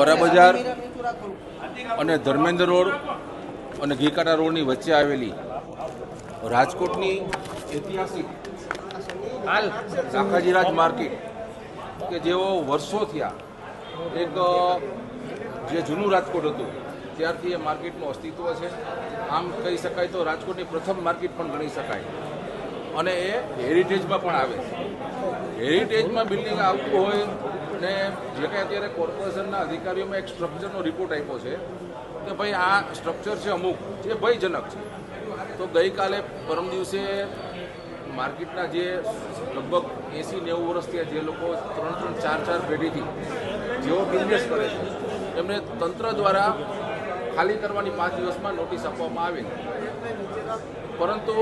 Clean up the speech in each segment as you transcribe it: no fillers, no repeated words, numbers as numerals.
પરા બજાર અને ધર્મેન્દ્ર રોડ અને ઘીકાટા રોડની વચ્ચે આવેલી રાજકોટની ઐતિહાસિક શાખાજીરાજ માર્કેટ કે જેઓ વર્ષો થયા એક જે જૂનું રાજકોટ હતું ત્યારથી એ માર્કેટનું અસ્તિત્વ છે. આમ કહી શકાય તો રાજકોટની પ્રથમ માર્કેટ પણ ગણી શકાય અને એ હેરિટેજમાં પણ આવે છે. હેરિટેજમાં બિલ્ડિંગ આવતું હોય ને જે કંઈ અત્યારે કોર્પોરેશનના અધિકારીઓમાં એક સ્ટ્રક્ચરનો રિપોર્ટ આપ્યો છે કે ભાઈ આ સ્ટ્રક્ચર છે અમુક જે ભયજનક છે. તો ગઈકાલે પરમ દિવસે માર્કેટના જે લગભગ 80-90 વર્ષથી જે લોકો 3-4 પેઢીથી જેઓ બિઝનેસ કરે છે એમને તંત્ર દ્વારા ખાલી કરવાની 5 દિવસમાં નોટિસ આપવામાં આવે. પરંતુ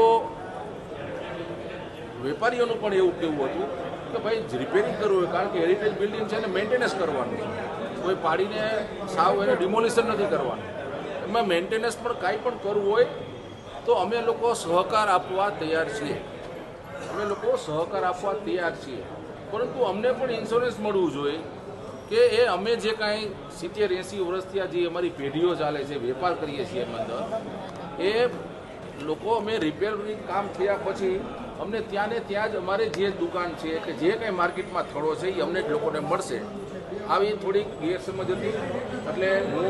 વેપારીઓનું પણ એવું કહેવું હતું કે ભાઈ રિપેરિંગ કરવું હોય કારણ કે હેરિટેજ બિલ્ડિંગ છે એને મેન્ટેનન્સ કરવાનું, કોઈ પાડીને સાવ એને ડિમોલિશન નથી કરવાનું. એમાં મેન્ટેનન્સ પણ કાંઈ પણ કરવું હોય તો અમે લોકો સહકાર આપવા તૈયાર છીએ. પરંતુ અમને પણ ઇન્સ્યોરન્સ મળવું જોઈએ કે એ અમે જે કાંઈ 70-80 વર્ષથી આ જે અમારી પેઢીઓ ચાલે છે, વેપાર કરીએ છીએ એમ અંદર, એ લોકો અમે રિપેરિંગ કામ થયા પછી અમને ત્યાં ને ત્યાં જ અમારે જે દુકાન છે કે જે કંઈ માર્કેટમાં થડો છે એ અમને જ લોકોને મળશે. આવી થોડીક ગેરસમજ હતી. એટલે હું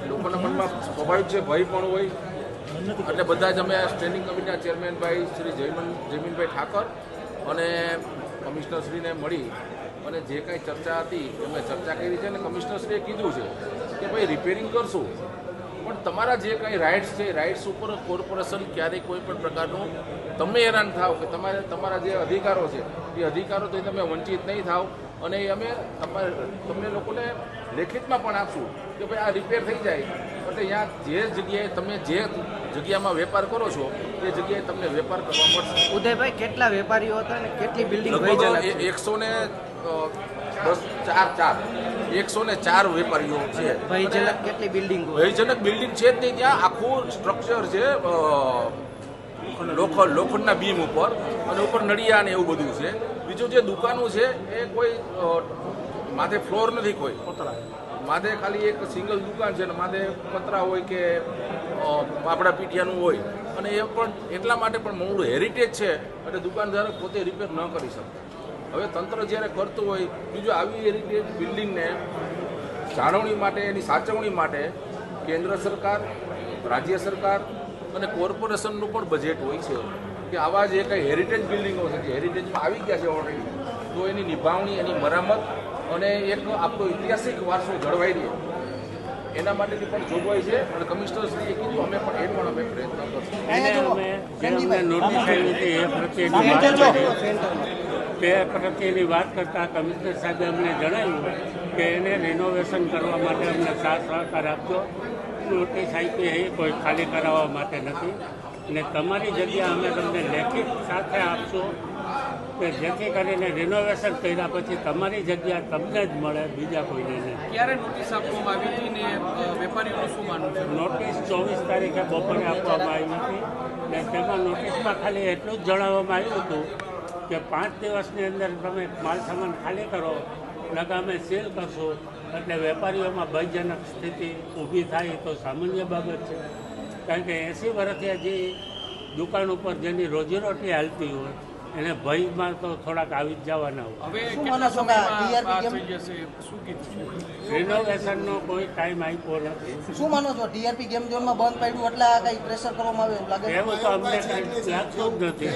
લોકોના મનમાં સ્વાભાવિક છે ભય પણ હોય એટલે બધા જ અમે સ્ટેન્ડિંગ કમિટીના ચેરમેનભાઈ શ્રી જયમીનભાઈ ઠાકર અને કમિશનરશ્રીને મળી અને જે કાંઈ ચર્ચા હતી એમને ચર્ચા કરી છે અને કમિશનરશ્રીએ કીધું છે કે ભાઈ રિપેરિંગ કરશું પણ તમારા જે કાંઈ રાઇટ્સ છે રાઇટ્સ ઉપર કોર્પોરેશન ક્યારેય કોઈ પણ પ્રકારનું તમે હેરાન થાવ કે તમારા જે અધિકારો છે એ અધિકારોથી તમે વંચિત નહીં થાવ. અને એ અમે તમને લોકોને લેખિતમાં પણ આપશું કે ભાઈ આ રિપેર થઈ જાય એટલે અહીંયા જે જગ્યાએ તમે જે જગ્યામાં વેપાર કરો છો એ જગ્યાએ તમને વેપાર કરવા મળશે. ઉદયભાઈ, કેટલા વેપારીઓ હતા અને કેટલી બિલ્ડિંગ? 104 વેપારીઓ છે. ભયજનક કેટલી બિલ્ડિંગ? ભયજનક બિલ્ડિંગ છે જ નહીં. ત્યાં આખું સ્ટ્રક્ચર છે લોખંડના બીમ ઉપર અને ઉપર નળિયા ને એવું બધું છે. બીજું જે દુકાનો છે એ કોઈ માથે ફ્લોર નથી, કોઈ માથે ખાલી એક સિંગલ દુકાન છે ને માથે પતરા હોય કે આપણા પીઠિયાનું હોય અને એ પણ એટલા માટે પણ મોડું હેરિટેજ છે એટલે દુકાનદારો પોતે રિપેર ન કરી શકે. હવે તંત્ર જ્યારે કરતું હોય બીજું આવી હેરિટેજ બિલ્ડિંગને જાળવણી માટે એની સાચવણી માટે કેન્દ્ર સરકાર, રાજ્ય સરકાર અને કોર્પોરેશનનું પણ બજેટ હોય છે કે આવા જે કંઈ હેરિટેજ બિલ્ડિંગો છે જે હેરિટેજમાં આવી ગયા છે ઓલરેડી તો એની નિભાવણી, એની મરામત અને એક આપણો ઐતિહાસિક વારસો જળવાઈ રહે એના માટેની પણ જોગવાઈ છે. અને કમિશનરશ્રીએ કીધું અમે પ્રયત્ન કરશું. તે પ્રત્યેની વાત કરતાં કમિશનર સાહેબે અમને જણાવ્યું કે એને રિનોવેશન કરવા માટે અમને સાથ સહકાર આપજો. નોટિસ આપી એ કોઈ ખાલી કરાવવા માટે નથી અને તમારી જગ્યા અમે તમને લેખિત સાથે આપશું કે જેથી કરીને રિનોવેશન કર્યા પછી તમારી જગ્યા તમને જ મળે, બીજા કોઈને નહીં. ક્યારે નોટિસ આપવામાં આવી હતી ને વેપારીઓનું શું માનવું છે? નોટિસ 24 તારીખે બપોરે આપવામાં આવી હતી ને તેમાં નોટિસમાં ખાલી એટલું જ જણાવવામાં આવ્યું હતું કે 5 દિવસની અંદર તમે માલ સામાન ખાલી કરો લગામે સીલ કરશો એટલે વેપારીઓમાં ભયજનક સ્થિતિ ઊભી થાય તો સામાન્ય બાબત છે. કારણ કે 80 વર્ષથી જે દુકાન ઉપર જેની રોજીરોટી હાલતી હોય એને ભયમાં તો થોડાક આવી જ જવાના હોય. હવે કેટલા સમયમાં થઈ જશે શું કીધું? રિનોવેશનનો કોઈ ટાઈમ આપ્યો નથી. શું માનો છો? ટીઆરપી ગેમ ઝોનમાં બંધ પાડ્યું એટલે આ કંઈ પ્રેશર કરવામાં આવે એવું લાગે? એવું તો અમને કંઈ લાગતું જ નથી.